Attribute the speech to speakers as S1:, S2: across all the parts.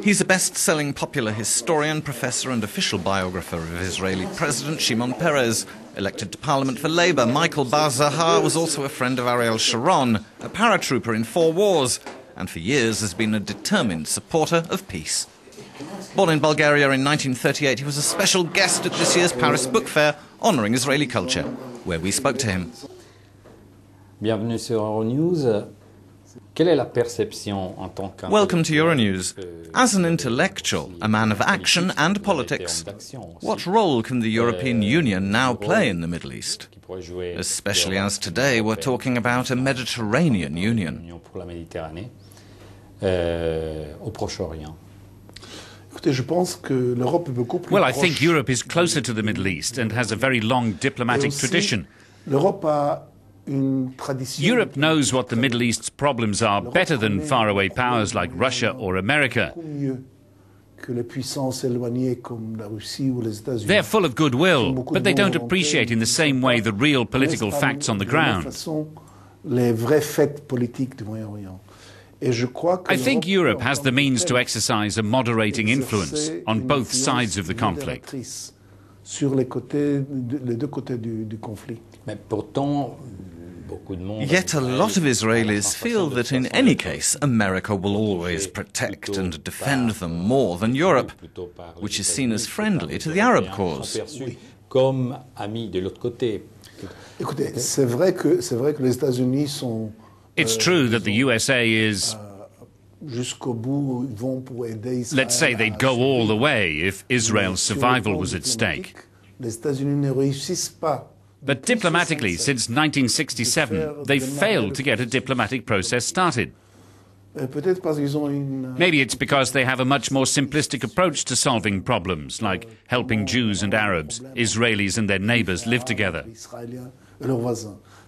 S1: He's a best-selling popular historian, professor and official biographer of Israeli President Shimon Peres. Elected to Parliament for Labour, Michael Bar-Zohar was also a friend of Ariel Sharon, a paratrooper in 4 wars, and for years has been a determined supporter of peace. Born in Bulgaria in 1938, he was a special guest at this year's Paris Book Fair, honouring Israeli culture, where we spoke to him.
S2: Bienvenue sur EuroNews.
S1: Welcome to EuroNews. As an intellectual, a man of action and politics, what role can the European Union now play in the Middle East? Especially as today we're talking about a Mediterranean Union.
S3: Well, I think Europe is closer to the Middle East and has a very long diplomatic tradition. Europe knows what the Middle East's problems are better than faraway powers like Russia or America. They're full of goodwill, but they don't appreciate in the same way the real political facts on the ground. I think Europe has the means to exercise a moderating influence on both sides of the conflict.
S1: Yet a lot of Israelis feel that in any case America will always protect and defend them more than Europe, which is seen as friendly to the Arab cause.
S3: It's true that the USA is... Let's say they'd go all the way if Israel's survival was at stake. But diplomatically, since 1967, they've failed to get a diplomatic process started. Maybe it's because they have a much more simplistic approach to solving problems, like helping Jews and Arabs, Israelis and their neighbours live together.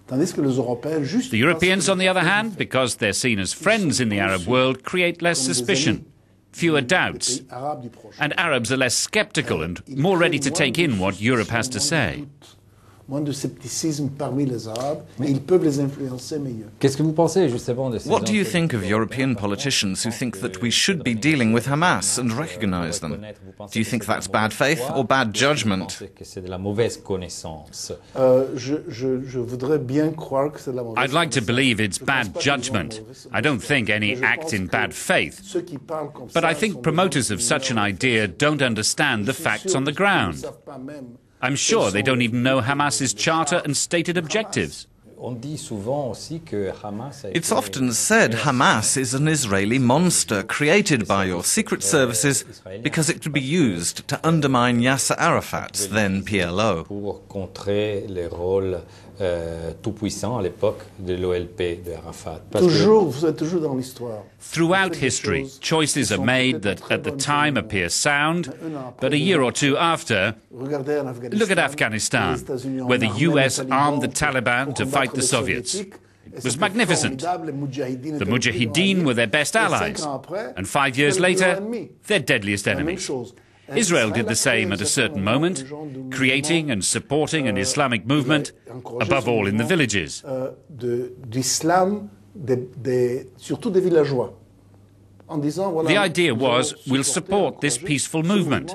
S3: The Europeans, on the other hand, because they're seen as friends in the Arab world, create less suspicion, fewer doubts, and Arabs are less sceptical and more ready to take in what Europe has to say.
S1: What do you think of European politicians who think that we should be dealing with Hamas and recognize them? Do you think that's bad faith or bad judgment?
S3: I'd like to believe it's bad judgment. I don't think any act in bad faith. But I think promoters of such an idea don't understand the facts on the ground. I'm sure they don't even know Hamas's charter and stated objectives.
S1: It's often said Hamas is an Israeli monster created by your secret services because it could be used to undermine Yasser Arafat's then PLO.
S3: Throughout history, choices are made that at the time appear sound, but a year or two after, look at Afghanistan, where the US armed the Taliban to fight the Soviets. It was magnificent. The Mujahideen were their best allies, and 5 years later, their deadliest enemies. Israel did the same at a certain moment, creating and supporting an Islamic movement, above all in the villages. The idea was, we'll support this peaceful movement.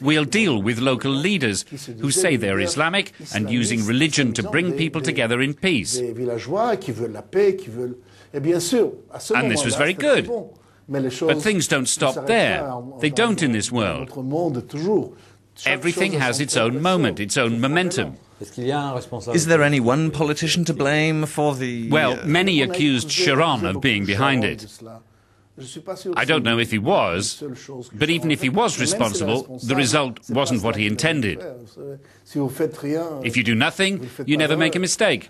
S3: We'll deal with local leaders who say they're Islamic and using religion to bring people together in peace. And this was very good. But things don't stop there. They don't in this world. Everything has its own moment, its own momentum.
S1: Is there any one politician to blame for the...
S3: Well, many accused Sharon of being behind it. I don't know if he was, but even if he was responsible, the result wasn't what he intended. If you do nothing, you never make a mistake.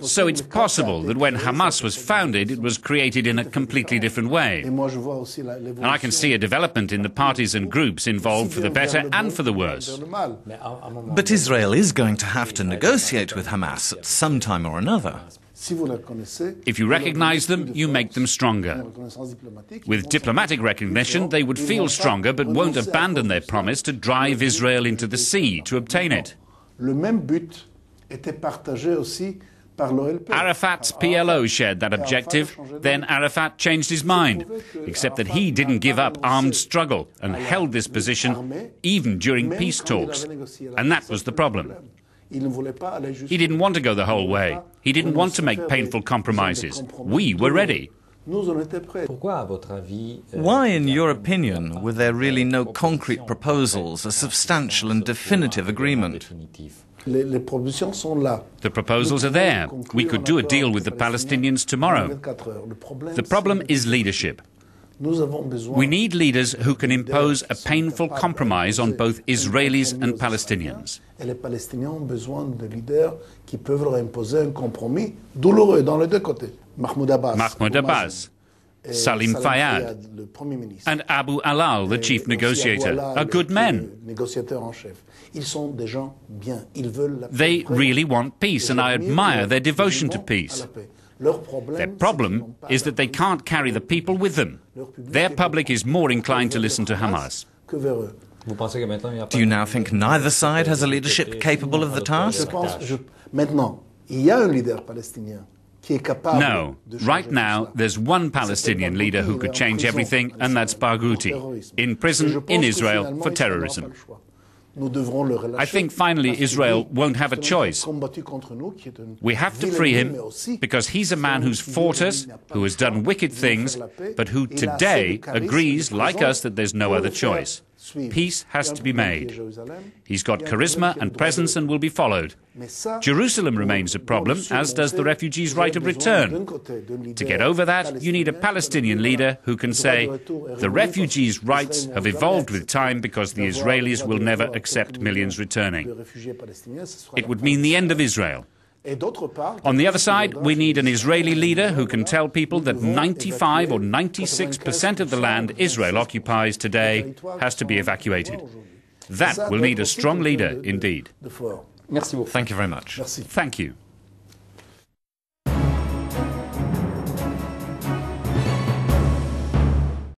S3: So it's possible that when Hamas was founded, it was created in a completely different way. And I can see a development in the parties and groups involved for the better and for the worse.
S1: But Israel is going to have to negotiate with Hamas at some time or another.
S3: If you recognize them, you make them stronger. With diplomatic recognition, they would feel stronger but won't abandon their promise to drive Israel into the sea to obtain it. Arafat's PLO shared that objective. Then Arafat changed his mind, except that he didn't give up armed struggle and held this position even during peace talks. And that was the problem. He didn't want to go the whole way. He didn't want to make painful compromises. We were ready.
S1: Why, in your opinion, were there really no concrete proposals, a substantial and definitive agreement?
S3: The proposals are there. We could do a deal with the Palestinians tomorrow. The problem is leadership. We need leaders who can impose a painful compromise on both Israelis and Palestinians. Mahmoud Abbas, Salim Fayyad, and Abu Alal, the chief negotiator, are good men. They really want peace, and I admire their devotion to peace. Their problem is that they can't carry the people with them. Their public is more inclined to listen to Hamas.
S1: Do you now think neither side has a leadership capable of the task?
S3: No. Right now, there's one Palestinian leader who could change everything, and that's Barghouti, in prison in Israel for terrorism. I think finally Israel won't have a choice. We have to free him because he's a man who's fought us, who has done wicked things, but who today agrees, like us, that there's no other choice. Peace has to be made. He's got charisma and presence and will be followed. Jerusalem remains a problem, as does the refugees' right of return. To get over that, you need a Palestinian leader who can say, the refugees' rights have evolved with time because the Israelis will never accept millions returning. It would mean the end of Israel. On the other side, we need an Israeli leader who can tell people that 95 or 96% of the land Israel occupies today has to be evacuated. That will need a strong leader indeed.
S1: Thank you very much.
S3: Thank you.